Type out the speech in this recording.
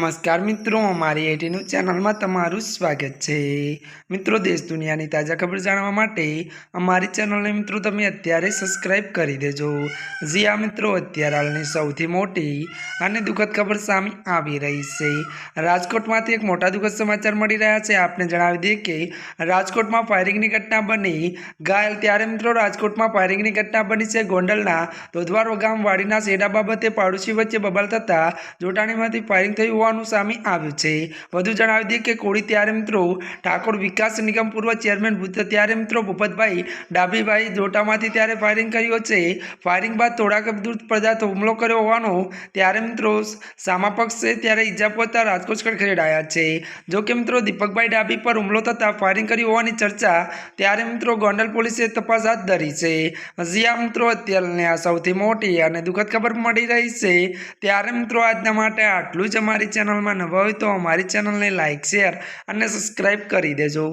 नमस्कार मित्रों, अमारी एटी न्यूज़ चैनल में तमारुं स्वागत है। मित्रों, देश दुनिया की ताजा खबर जाणवा माटे अमारी चैनल ने मित्रों तमे अत्यारे सब्सक्राइब करी देजो। जी हाँ मित्रों, अत्यारे हालनी सौथी मोटी अने दुखद खबर सामे आवी रही है। राजकोटमांथी एक मोटा दुखद समाचार मळी रह्या छे। आपने जणावी दीए के राजकोटमां फायरिंगनी घटना बनी घायल त्यारे मित्रों राजकोटमां फायरिंगनी घटना बनी छे। गोंडलना दोधवारो गाम वाड़ीना सेडा बाबते पाड़ोशी वच्चे बबाल थता जोटाणीमांथी फायरिंग थयुं होવાનું સામે આવ્યું છે। વધુ જણાવી દઈએ કે કોળી ત્યારે મિત્રો ઠાકોર વિકાસ નિગમ પૂર્વ ચેરમેન ભૂત ત્યારે મિત્રો ભૂપતભાઈ ડાભીભાઈ જોટામાંથી ત્યારે ફાયરિંગ કર્યું છે। ફાયરિંગ બાદ થોડાક દૂર પદાર્થ હુમલો કર્યો હોવાનો ત્યારે મિત્રો સામા પક્ષે ત્યારે ઈજા પહોંચતા રાજકોટ ખસેડાયા છે। જો કે મિત્રો દીપકભાઈ ડાભી પર હુમલો થતાં ફાયરિંગ કર્યું હોવાની ચર્ચા ત્યારે મિત્રો ગોંડલ પોલીસે તપાસ હાથ ધરી છે। હજી આ મિત્રો અત્યારની આ સૌથી મોટી અને દુઃખદ ખબર મળી રહી છે। ત્યારે મિત્રો આજના માટે આટલું જ। हमारी चैनल में नवा हो तो हमारी चैनल ने लाइक शेर और सब्सक्राइब कर दीजो।